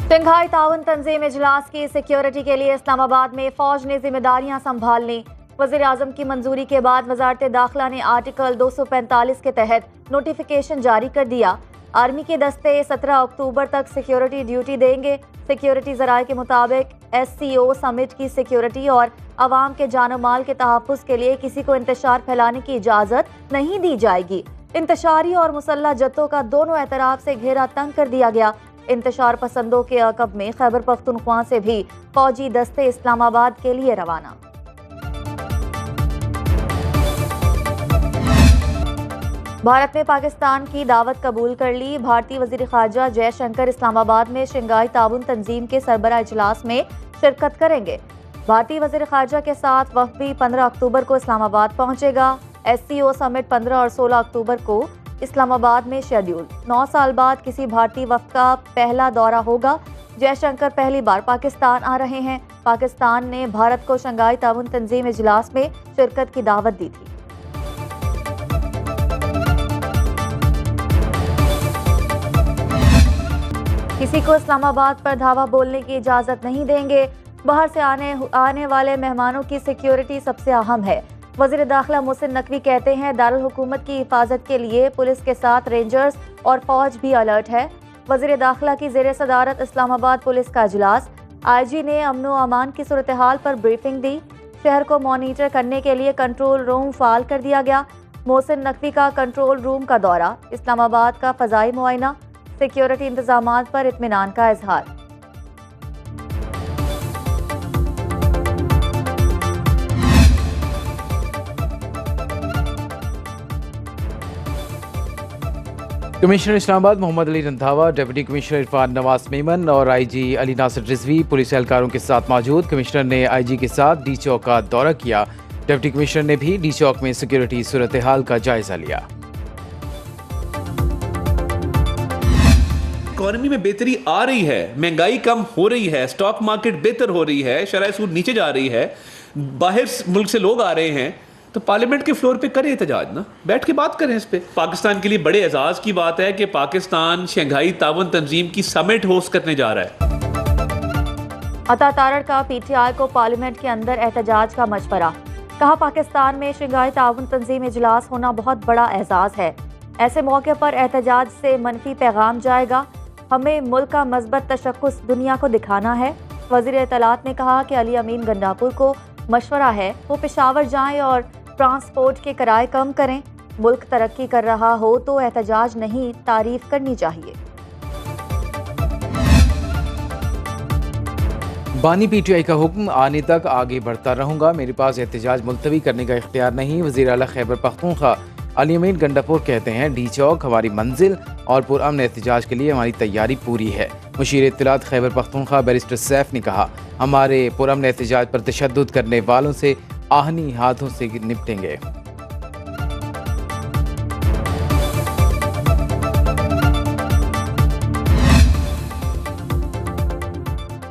Shanghai ताउन तंजीम इजलास की सिक्योरिटी के लिए इस्लामाबाद में फौज ने जिम्मेदारियां संभाल ली। वजीर आजम की मंजूरी के बाद वजारत दाखिला ने आर्टिकल 245 के तहत नोटिफिकेशन जारी कर दिया। आर्मी के दस्ते 17 अक्टूबर तक सिक्योरिटी ड्यूटी देंगे। सिक्योरिटी जराये के मुताबिक SCO समिट की सिक्योरिटी और अवाम के जान माल के तहफ़्फ़ुज़ के लिए किसी को इंतशार फैलाने की इजाज़त नहीं दी जाएगी। इंतशारी और मुसल्लह जत्तों का दोनों एतराफ से घेरा तंग कर दिया गया। इंतशार पसंदों के अकब में खैबर पख्तूनख्वा से भी फौजी दस्ते इस्लामाबाद के लिए रवाना। भारत ने पाकिस्तान की दावत कबूल कर ली। भारतीय वजीर खारजा जयशंकर इस्लामाबाद में शंघाई ताउन तंजीम के सरबराह इजलास में शिरकत करेंगे। भारतीय वजीर खारजा के साथ वफ़द भी 15 अक्टूबर को इस्लामाबाद पहुंचेगा। SCO समिट 15 और 16 अक्टूबर को इस्लामाबाद में शेड्यूल। 9 साल बाद किसी भारतीय वफ़द का पहला दौरा होगा। जयशंकर पहली बार पाकिस्तान आ रहे हैं। पाकिस्तान ने भारत को शंघाई ताउन तंजीम इजलास में शिरकत की दावत दी थी। किसी को इस्लामाबाद पर धावा बोलने की इजाजत नहीं देंगे। बाहर से आने वाले मेहमानों की सिक्योरिटी सबसे अहम है। वजीर दाखिला मोहसिन नकवी कहते हैं दारुल हुकूमत की हिफाजत के लिए पुलिस के साथ रेंजर्स और फौज भी अलर्ट है। वजीर दाखिला की ज़ेर सदारत इस्लामाबाद पुलिस का इजलास। IG ने अमन व अमान की सूरत हाल पर ब्रीफिंग दी। शहर को मॉनिटर करने के लिए कंट्रोल रूम फाल कर दिया गया। मोहसिन नकवी का कंट्रोल रूम का दौरा। इस्लामाबाद का फ़ज़ाई मुआयना। सिक्योरिटी इंतजामात पर इत्मीनान का इजहार। Commissioner Islamabad Mohammad Ali Randhawa, deputy commissioner Irfan Nawaz Memon और IG अली नासिर रिजवी पुलिस एहलकारों के साथ मौजूद। कमिश्नर ने IG के साथ डी चौक का दौरा किया। डिप्टी कमिश्नर ने भी डी चौक में सिक्योरिटी सूरत हाल का जायजा लिया। इकोनॉमी में बेहतरी आ रही है, महंगाई कम हो रही है, स्टॉक मार्केट बेहतर हो रही है, शरह सूद नीचे जा रही है, बाहर मुल्क से लोग आ रहे हैं, तो पार्लियामेंट के फ्लोर पे करें एहतजाज ना, बैठ के बात करें इस पे। पाकिस्तान के लिए बड़े एजाज की बात है कि पाकिस्तान शंघाई ताउन तंजीम की समिट होस्ट करने जा रहा है। अता तारड़ का PTI को पार्लियामेंट के अंदर एहतजाज का मशवरा। कहा पाकिस्तान में शंघाई ताउन तंजीम इजलास होना बहुत बड़ा एजाज है। ऐसे मौके पर एहतजाज से मनफी पैगाम जाएगा। हमें मुल्क का मज़बत तशक्कुस दुनिया को दिखाना है। वज़ीर इत्तलात ने कहा कि अली अमीन गंडापुर को मशवरा है वो पेशावर जाएं और ट्रांसपोर्ट के किराए कम करें। मुल्क तरक्की कर रहा हो तो एहतजाज नहीं तारीफ करनी चाहिए। बानी PTI का हुक्म आने तक आगे बढ़ता रहूंगा, मेरे पास एहतजाज मुलतवी करने का इख्तियार नहीं। वज़ीर आला खैबर पख्तूनख्वा अली अमीन गंडापुर कहते हैं डी चौक हमारी मंजिल और पुरअमन एहतजाज के लिए हमारी तैयारी पूरी है। मुशीर इत्तलात खैबर पख्तूनख्वा बैरिस्टर सैफ ने कहा हमारे पुरअमन एहतजाज पर तशद्दुद करने वालों से आहनी हाथों से निपटेंगे।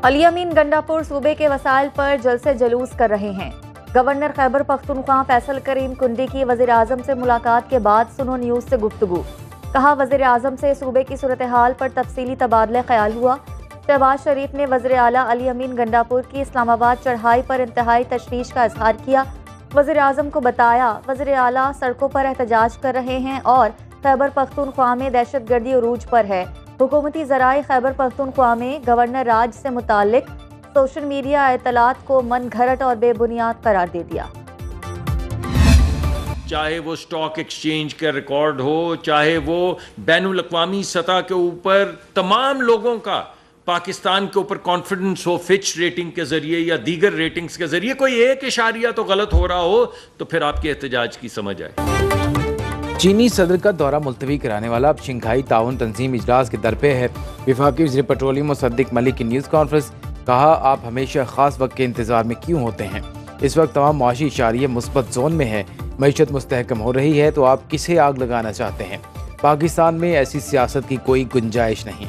अली अमीन गंडापुर सूबे के वसाइल पर जलसे जलूस कर रहे हैं। गवर्नर खैबर पख्तूनख्वा फैसल करीम कुंडी की वज़ीर आज़म से मुलाकात के बाद सुनो न्यूज़ से गुफ्तगू। कहा वज़ीर आज़म से सूबे की सूरत हाल पर तफसीली तबादला ख्याल हुआ। शहबाज शरीफ ने वज़ीर आला अली अमीन गंडापुर की इस्लामाबाद चढ़ाई पर इंतहाई तशवीश का इजहार किया। वज़ीर आज़म को बताया वज़ीर आला सड़कों पर एहतजाज कर रहे हैं और खैबर पख्तूनख्वा में दहशत गर्दी उरूज पर है। हुकूमती ज़राए खैबर पख्तूनख्वा में गवर्नर राज से मुताल्लिक सोशल मीडिया इत्तलात को मन घरट और बेबुनियाद करार दे दिया। चाहे वो स्टॉक एक्सचेंज का रिकॉर्ड हो, चाहे वो बैनुल अक़वामी सतह के ऊपर तमाम लोगों का पाकिस्तान के ऊपर कॉन्फिडेंस हो, फिच रेटिंग के जरिए या दीगर रेटिंग्स के जरिए कोई एक इशारिया तो गलत हो रहा हो तो फिर आपके एहतजाज की समझ आए। चीनी सदर का दौरा मुलतवी कराने वाला अब शंघाई ताउन तंजीम इजलास के दर पे है। वफाकी वज़ीर पेट्रोलियम मुसद्दिक मलिक की न्यूज़ कॉन्फ्रेंस। कहा आप हमेशा खास वक्त के इंतजार में क्यों होते हैं। इस वक्त तमाम मुआशी इशारिये मुस्बत जोन में है, मईशत मुस्तहकम हो रही है तो आप किसे आग लगाना चाहते हैं। पाकिस्तान में ऐसी सियासत की कोई गुंजाइश नहीं।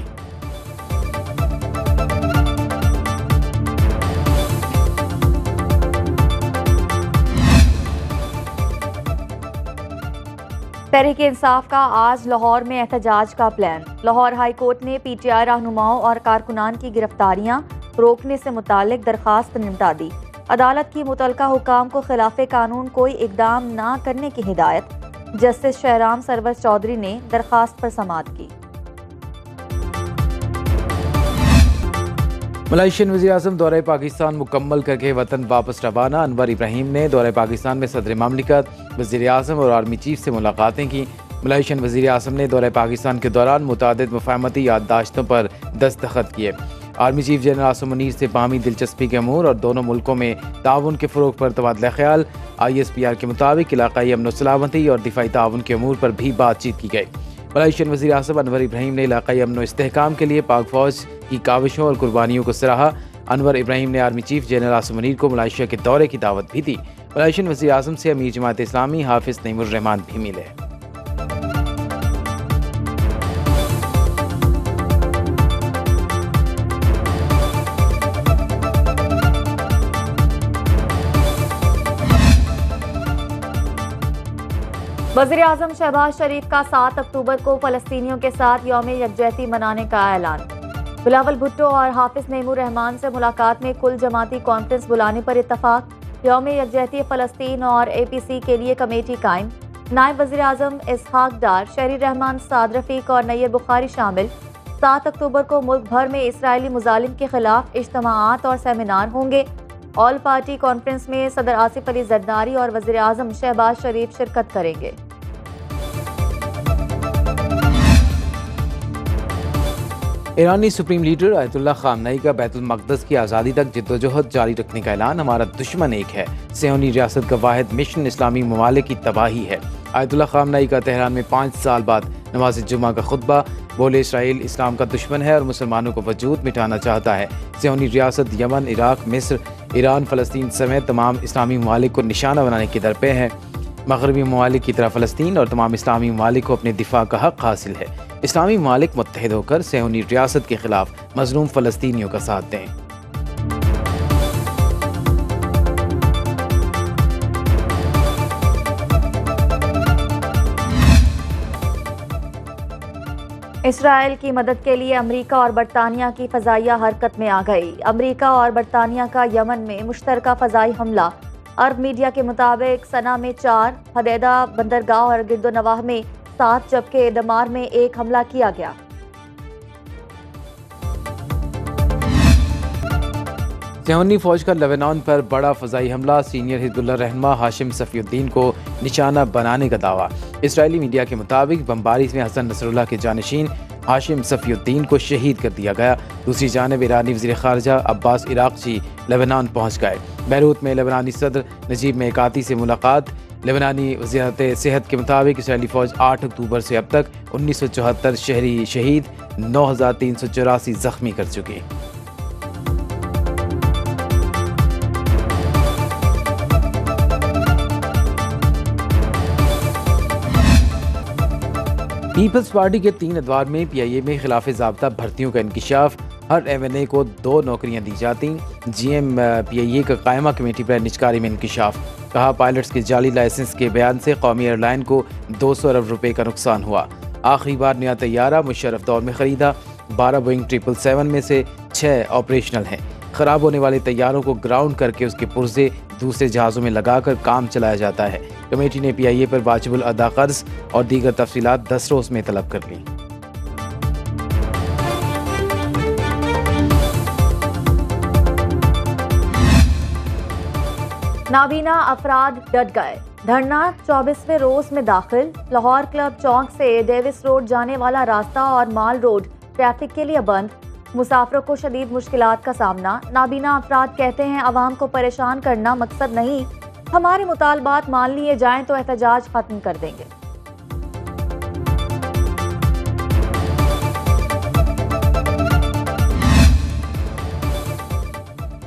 तहरीक इंसाफ का आज लाहौर में एहतजाज का प्लान। लाहौर हाई कोर्ट ने PTI रहनुमाओं और कारकुनान की गिरफ्तारियां रोकने से मुतालिक दरखास्त निपटा दी। अदालत की मुतलका हुकाम को खिलाफ कानून कोई इकदाम न करने की हिदायत। जस्टिस शहराम सरवर चौधरी ने दरखास्त पर समाअत की। मलेशियन वज़ीर-ए-आज़म दौरे पाकिस्तान मुकम्मल करके वतन वापस रवाना। अनवर इब्राहिम ने दौरे पाकिस्तान में सदर ममलिकत, वज़ीर-ए-आज़म और आर्मी चीफ से मुलाकातें की। मलेशियन वज़ीर-ए-आज़म ने दौरे पाकिस्तान के दौरान मुतादिद मुफाहमती याददाश्तों पर दस्तखत किए। Army chief general Asim Munir से बाहमी दिलचस्पी के अमूर और दोनों मुल्कों में ताउन के फ़रोग़ पर तबादला ख्याल। ISPR के मुताबिक इलाक़ाई अमन सलामती और दिफाई ताउन के अमूर पर भी बातचीत की गई। मलेशियन वज़ीर-ए-आज़म अनवर इब्राहिम ने इलाक़ाई अमन इस्तेहकाम के लिए पाक फ़ौज की काविशों और कुर्बानियों को सराहा। अनवर इब्राहिम ने army chief general Asim Munir को मलेशिया के दौरे की दावत भी दी। मलेशियन वज़ीर-ए-आज़म से अमीर जमात इस्लामी हाफिज़ नईमुर रहमान भी मिले। वज़ीर-ए-आज़म शहबाज शरीफ का 7 अक्टूबर को फ़लस्तीनियों के साथ यौम यकजहती मनाने का ऐलान। बिलावल भुट्टो और हाफिज़ नईमुर रहमान से मुलाकात में कुल जमाती कॉन्फ्रेंस बुलाने पर इत्तफाक। यौम यकजहती फ़लस्तीन और APC के लिए कमेटी कायम। नायब वज़ीर-ए-आज़म इसहाक डार, शहरी रहमान, साद रफ़ीक और नैयर बुखारी शामिल। 7 अक्टूबर को मुल्क भर में इसराइली मुजालिम के खिलाफ इज्तिमाआत और सेमिनार होंगे। ऑल पार्टी कॉन्फ्रेंस में सदर आसिफ अली जरदारी और वज़ीर-ए-आज़म शहबाज शरीफ शिरकत करेंगे। ईरानी सुप्रीम लीडर आयतुल्लाह ख़ामनई का बैतुल मक़दस की आज़ादी तक जिद्दोजहद जारी रखने का ऐलान। हमारा दुश्मन एक है। सियोनी रियासत का वाहिद मिशन इस्लामी ममालिक की तबाही है। आयतुल्लाह ख़ामनई का तेहरान में 5 साल बाद नमाज जुमा का खुतबा। बोले इसराइल इस्लाम का दुश्मन है और मुसलमानों को वजूद मिटाना चाहता है। सियोनी रियासत यमन, इराक, मिस्र, ईरान, फ़लस्तीन समेत तमाम इस्लामी ममालिक को निशाना बनाने के दर पे है। मगरबी ममालिक की तरह फ़लस्तीन और तमाम इस्लामी ममालिक को अपने दिफा का हक़ हासिल है। इस्लामी ममालिक मुत्तहिद होकर सियोनी रियासत के खिलाफ मज़लूम फ़लस्तीनियों का साथ दें। इसराइल की मदद के लिए अमेरिका और बरतानिया की फ़ज़ाइया हरकत में आ गई। अमेरिका और बरतानिया का यमन में मुश्तरका फ़ज़ाई हमला। अरब मीडिया के मुताबिक सना में 4, हदैदा बंदरगाह और गिरदोनवाह में 7 जबकि दमार में 1 हमला किया गया। सियोनी फौज का लेबनान पर बड़ा फ़ज़ाई हमला। सीनियर हिज़्बुल्लाह रहनुमा हाशिम सफ़ीउद्दीन को निशाना बनाने का दावा। इसराइली मीडिया के मुताबिक बमबारी में हसन नसरुल्लाह के जानशीन हाशिम सफ़ीउद्दीन को शहीद कर दिया गया। दूसरी जानब ईरानी वज़ीर ख़ारजा अब्बास इराक़ची लेबनान पहुँच गए। बैरूत में लेबनानी सदर नजीब मेकाती से मुलाकात। लेबनानी वज़ीरत सेहत के मुताबिक इसराइली फ़ौज 8 अक्टूबर से अब तक 1974 शहरी शहीद, 9384 ज़ख्मी कर चुकी। पीपल्स पार्टी के 3 अदवार में PIA में खिलाफ ज़ाब्ता भर्तियों का इंकिशाफ। हर MNA को 2 नौकरियां दी जाती। GM PIA का कायमा कमेटी पर निचकारी में इंकिशाफ। कहा पायलट्स के जाली लाइसेंस के बयान से कौमी एयरलाइन को 200 अरब रुपए का नुकसान हुआ। आखिरी बार नया तैयारा मुशर्रफ दौर में ख़रीदा। 12 बोइंग 777 में से 6 ऑपरेशनल हैं। ख़राब होने वाले तैयारों को ग्राउंड करके उसके पुर्जे दूसरे जहाज़ों में लगाकर काम चलाया जाता है। कमेटी ने PIA पर वाजिबुल अदा कर्ज और दीगर तफसीलात 10 रोज़ में तलब कर ली। नाबीना अफराद डट गए। धरना 24वें रोज में दाखिल। लाहौर क्लब चौक से डेविस रोड जाने वाला रास्ता और माल रोड ट्रैफिक के लिए बंद। मुसाफिरों को शदीद मुश्किलात का सामना। नाबीना अफराद कहते हैं अवाम को परेशान करना मकसद नहीं, हमारे मुतालबात मान लिए जाएं तो एहतजाज खत्म कर देंगे।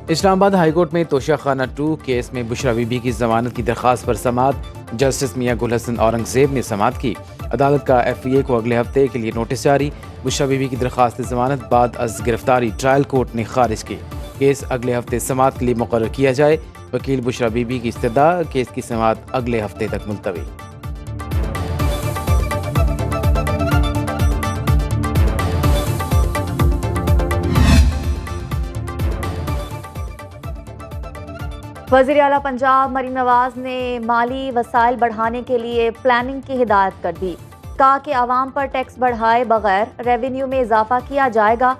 इस्लामाबाद हाईकोर्ट में तोशा खाना 2 केस में बुशरा बीबी की जमानत की दरख्वास्त पर समाअत। जस्टिस मियां गुल हसन औरंगजेब ने समाअत की। अदालत का FEA को अगले हफ्ते के लिए नोटिस जारी। बुशरा बीबी की दरख्वास्त जमानत बाद अज गिरफ्तारी ट्रायल कोर्ट ने खारिज की। केस अगले हफ्ते समाअत के लिए मुकर्रर किया जाए। वकील बुशरा बीबी की इस्तदा केस की समाअत अगले हफ्ते तक मुलतवी। वज़ीर आला पंजाब मरीम नवाज ने माली वसाइल बढ़ाने के लिए प्लानिंग की हिदायत कर दी। कहा कि आवाम पर टैक्स बढ़ाए बगैर रेवेन्यू में इजाफा किया जाएगा।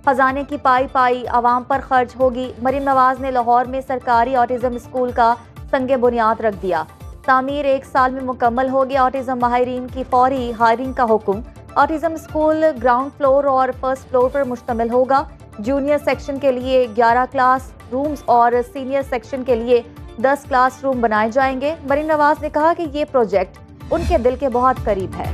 खजाने की पाई पाई आवाम पर खर्च होगी। मरीम नवाज ने लाहौर में सरकारी ऑटिज्म स्कूल का संगे बुनियाद रख दिया। तामीर 1 साल में मुकम्मल होगी। ऑटिज्म माहिरीन की फौरी हायरिंग का हुक्म। ऑटिज्म स्कूल ग्राउंड फ्लोर और फर्स्ट फ्लोर पर मुश्तमिल होगा। जूनियर सेक्शन के लिए 11 क्लास रूम्स और सीनियर सेक्शन के लिए 10 क्लास रूम बनाए जाएंगे। मरीम नवाज ने कहा कि ये प्रोजेक्ट उनके दिल के बहुत करीब है।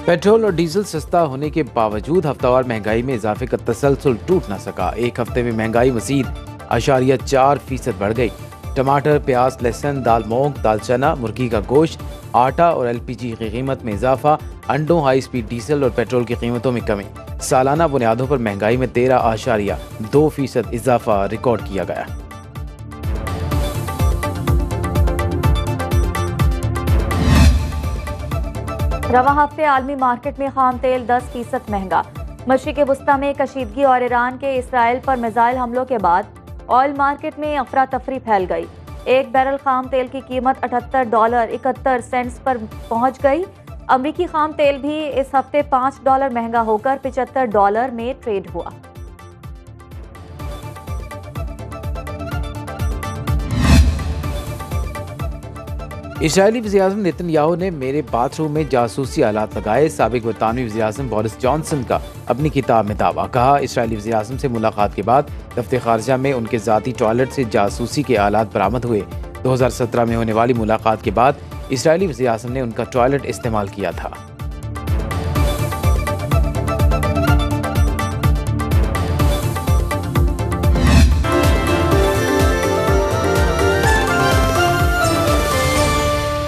पेट्रोल और डीजल सस्ता होने के बावजूद हफ्तावार महंगाई में इजाफे का तसलसल टूट न सका। एक हफ्ते में महंगाई मजीद 0.4% बढ़ गई। टमाटर, प्याज, लहसुन, दाल मूंग, दाल चना, मुर्गी का गोश्त, आटा और LPG की कीमत में इजाफा, अंडों, हाई स्पीड डीजल और पेट्रोल की कीमतों में कमी। सालाना बुनियादों पर महंगाई में 13.2% इजाफा रिकॉर्ड किया गया। रवा हफ्ते आलमी मार्केट में खाम तेल 10% महंगा। मशरिक़ वुस्ता में कशीदगी और ईरान के इसराइल पर मिसाइल हमलों के बाद ऑयल मार्केट में अफरा तफरी फैल गई। 1 बैरल खाम तेल की कीमत $78.71 पर पहुंच गई। अमरीकी खाम तेल भी इस हफ्ते $5 महंगा होकर $75 में ट्रेड हुआ। इजरायली वज़ीर-ए-आज़म नेतन्याहू ने मेरे बाथरूम में जासूसी आलात लगाए। साबिक बरतानवी वज़ीर-ए-आज़म बोरिस जॉनसन का अपनी किताब में दावा। कहा, इजरायली वज़ीर-ए-आज़म से मुलाकात के बाद दफ्तर खारजा में उनके ज़ाती टॉयलेट से जासूसी के आलात बरामद हुए। 2017 में होने वाली मुलाकात के बाद इजरायली वज़ीर-ए-आज़म ने उनका टॉयलेट इस्तेमाल किया था।